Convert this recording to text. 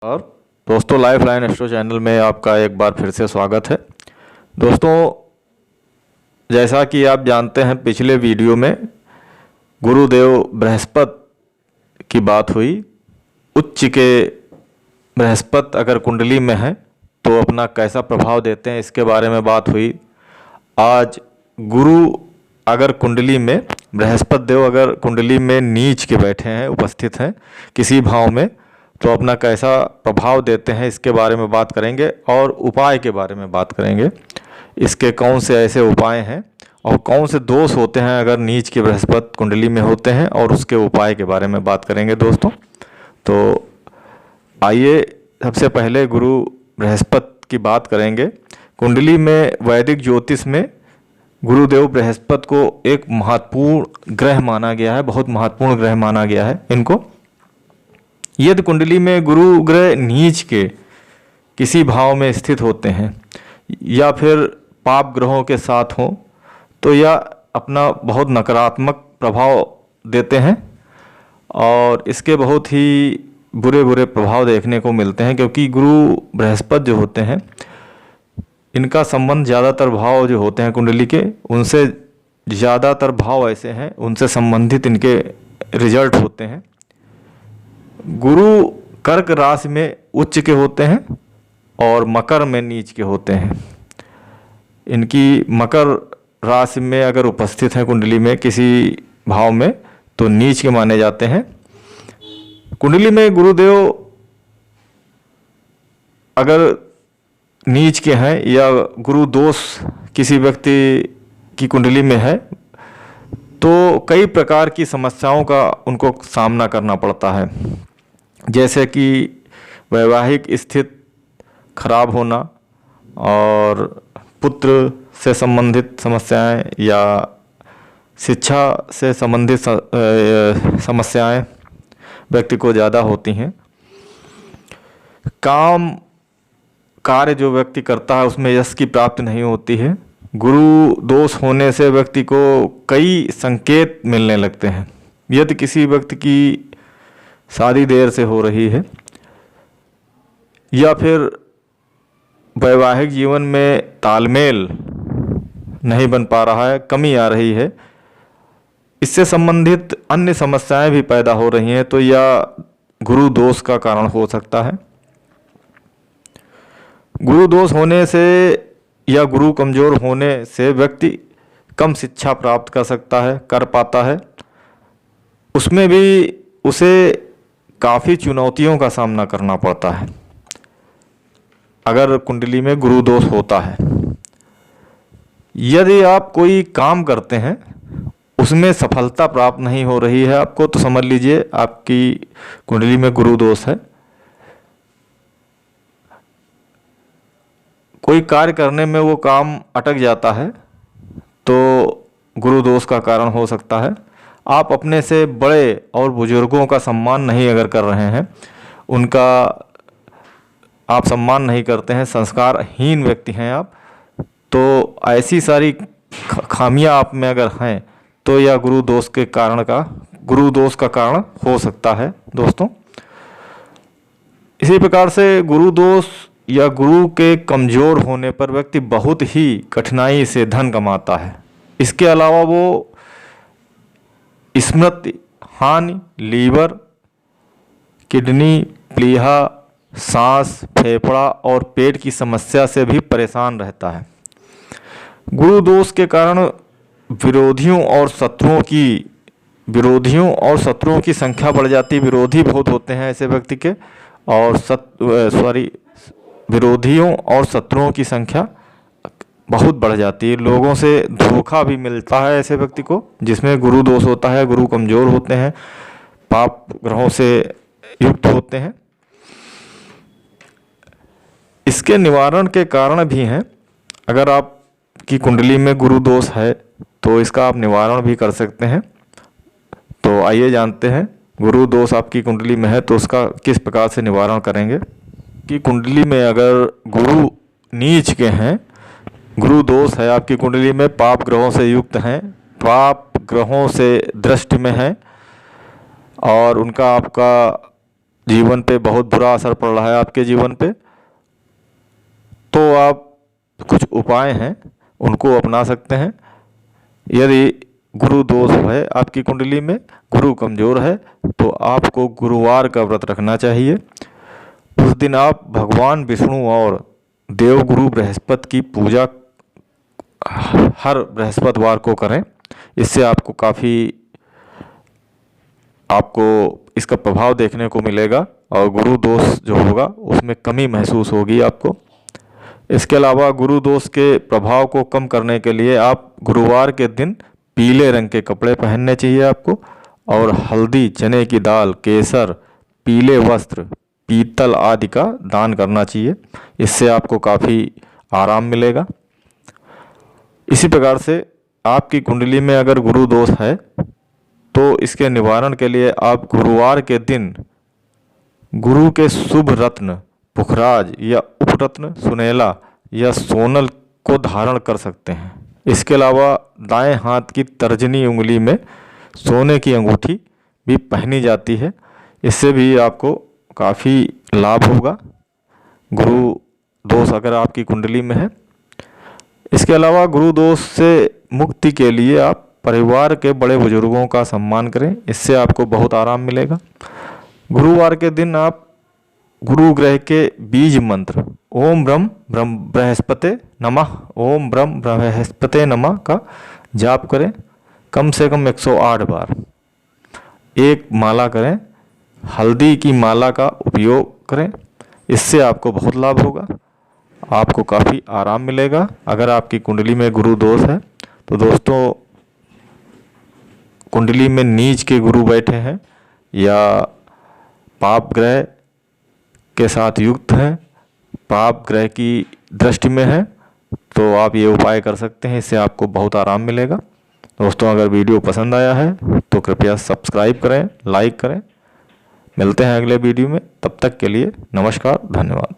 और दोस्तों, life line astro channel में आपका एक बार फिर से स्वागत है। दोस्तों, जैसा कि आप जानते हैं, पिछले वीडियो में गुरुदेव बृहस्पति की बात हुई। उच्च के बृहस्पति अगर कुंडली में है तो अपना कैसा प्रभाव देते हैं, इसके बारे में बात हुई। आज गुरु अगर कुंडली में, बृहस्पति देव अगर कुंडली में नीच के बैठे हैं, उपस्थित हैं किसी भाव में, तो अपना कैसा प्रभाव देते हैं इसके बारे में बात करेंगे और उपाय के बारे में बात करेंगे। इसके कौन से ऐसे उपाय हैं और कौन से दोष होते हैं अगर नीच के बृहस्पति कुंडली में होते हैं, और उसके उपाय के बारे में बात करेंगे दोस्तों। तो आइए सबसे पहले गुरु बृहस्पति की बात करेंगे। कुंडली में वैदिक ज्योतिष में गुरुदेव बृहस्पति को एक महत्वपूर्ण ग्रह माना गया है, बहुत महत्वपूर्ण ग्रह माना गया है इनको। यदि कुंडली में गुरु ग्रह नीच के किसी भाव में स्थित होते हैं या फिर पाप ग्रहों के साथ हों, तो यह अपना बहुत नकारात्मक प्रभाव देते हैं और इसके बहुत ही बुरे बुरे प्रभाव देखने को मिलते हैं। क्योंकि गुरु बृहस्पति जो होते हैं, इनका संबंध ज़्यादातर भाव जो होते हैं कुंडली के, उनसे ज़्यादातर भाव ऐसे हैं, उनसे संबंधित इनके रिजल्ट होते हैं। गुरु कर्क राशि में उच्च के होते हैं और मकर में नीच के होते हैं। इनकी मकर राशि में अगर उपस्थित हैं कुंडली में किसी भाव में, तो नीच के माने जाते हैं। कुंडली में गुरुदेव अगर नीच के हैं या गुरु दोष किसी व्यक्ति की कुंडली में है, तो कई प्रकार की समस्याओं का उनको सामना करना पड़ता है। जैसे कि वैवाहिक स्थिति खराब होना और पुत्र से संबंधित समस्याएं या शिक्षा से संबंधित समस्याएं व्यक्ति को ज़्यादा होती हैं। काम कार्य जो व्यक्ति करता है उसमें यश की प्राप्ति नहीं होती है। गुरु दोष होने से व्यक्ति को कई संकेत मिलने लगते हैं। यदि किसी व्यक्ति की शादी देर से हो रही है या फिर वैवाहिक जीवन में तालमेल नहीं बन पा रहा है, कमी आ रही है, इससे संबंधित अन्य समस्याएं भी पैदा हो रही हैं, तो यह गुरु दोष का कारण हो सकता है। गुरु दोष होने से या गुरु कमजोर होने से व्यक्ति कम शिक्षा प्राप्त कर सकता है, कर पाता है। उसमें भी उसे काफ़ी चुनौतियों का सामना करना पड़ता है अगर कुंडली में गुरु दोष होता है। यदि आप कोई काम करते हैं, उसमें सफलता प्राप्त नहीं हो रही है आपको, तो समझ लीजिए आपकी कुंडली में गुरु दोष है। कोई कार्य करने में वो काम अटक जाता है, तो गुरु दोष का कारण हो सकता है। आप अपने से बड़े और बुजुर्गों का सम्मान नहीं अगर कर रहे हैं, उनका आप सम्मान नहीं करते हैं, संस्कारहीन व्यक्ति हैं आप, तो ऐसी सारी खामियां आप में अगर हैं, तो यह गुरु दोष का कारण हो सकता है दोस्तों। इसी प्रकार से गुरु दोष या गुरु के कमजोर होने पर व्यक्ति बहुत ही कठिनाई से धन कमाता है। इसके अलावा वो स्मृति हानि, लीवर, किडनी, प्लीहा, सांस, फेफड़ा और पेट की समस्या से भी परेशान रहता है। गुरु दोष के कारण विरोधियों और शत्रुओं की संख्या बढ़ जाती है। विरोधी बहुत होते हैं ऐसे व्यक्ति के, और विरोधियों और शत्रुओं की संख्या बहुत बढ़ जाती है। लोगों से धोखा भी मिलता है ऐसे व्यक्ति को जिसमें गुरु दोष होता है। गुरु कमजोर होते हैं, पाप ग्रहों से युक्त होते हैं। इसके निवारण के कारण भी हैं। अगर आपकी कुंडली में गुरु दोष है तो इसका आप निवारण भी कर सकते हैं। तो आइए जानते हैं, गुरु दोष आपकी कुंडली में है तो उसका किस प्रकार से निवारण करेंगे। कि कुंडली में अगर गुरु नीच के हैं, गुरु दोष है आपकी कुंडली में, पाप ग्रहों से युक्त हैं, पाप ग्रहों से दृष्टि में हैं और उनका आपका जीवन पे बहुत बुरा असर पड़ रहा है आपके जीवन पे, तो आप कुछ उपाय हैं उनको अपना सकते हैं। यदि गुरु दोष है आपकी कुंडली में, गुरु कमज़ोर है, तो आपको गुरुवार का व्रत रखना चाहिए। उस दिन आप भगवान विष्णु और देवगुरु बृहस्पति की पूजा हर बृहस्पतिवार को करें। इससे आपको इसका प्रभाव देखने को मिलेगा और गुरु दोष जो होगा उसमें कमी महसूस होगी आपको। इसके अलावा गुरु दोष के प्रभाव को कम करने के लिए आप गुरुवार के दिन पीले रंग के कपड़े पहनने चाहिए आपको, और हल्दी, चने की दाल, केसर, पीले वस्त्र, पीतल आदि का दान करना चाहिए। इससे आपको काफ़ी आराम मिलेगा। इसी प्रकार से आपकी कुंडली में अगर गुरु दोष है तो इसके निवारण के लिए आप गुरुवार के दिन गुरु के शुभ रत्न पुखराज या उपरत्न सुनेला या सोनल को धारण कर सकते हैं। इसके अलावा दाएं हाथ की तर्जनी उंगली में सोने की अंगूठी भी पहनी जाती है। इससे भी आपको काफ़ी लाभ होगा गुरु दोष अगर आपकी कुंडली में है। इसके अलावा गुरु दोष से मुक्ति के लिए आप परिवार के बड़े बुजुर्गों का सम्मान करें, इससे आपको बहुत आराम मिलेगा। गुरुवार के दिन आप गुरु ग्रह के बीज मंत्र ओम ब्रह्म बृहस्पते नमः, ओम ब्रह्म बृहस्पते नमः का जाप करें कम से कम 108 बार। एक माला करें, हल्दी की माला का उपयोग करें, इससे आपको बहुत लाभ होगा, आपको काफ़ी आराम मिलेगा। अगर आपकी कुंडली में गुरु दोष है तो दोस्तों, कुंडली में नीच के गुरु बैठे हैं या पाप ग्रह के साथ युक्त हैं, पाप ग्रह की दृष्टि में है, तो आप ये उपाय कर सकते हैं, इससे आपको बहुत आराम मिलेगा। दोस्तों, अगर वीडियो पसंद आया है तो कृपया सब्सक्राइब करें, लाइक करें। मिलते हैं अगले वीडियो में, तब तक के लिए नमस्कार, धन्यवाद।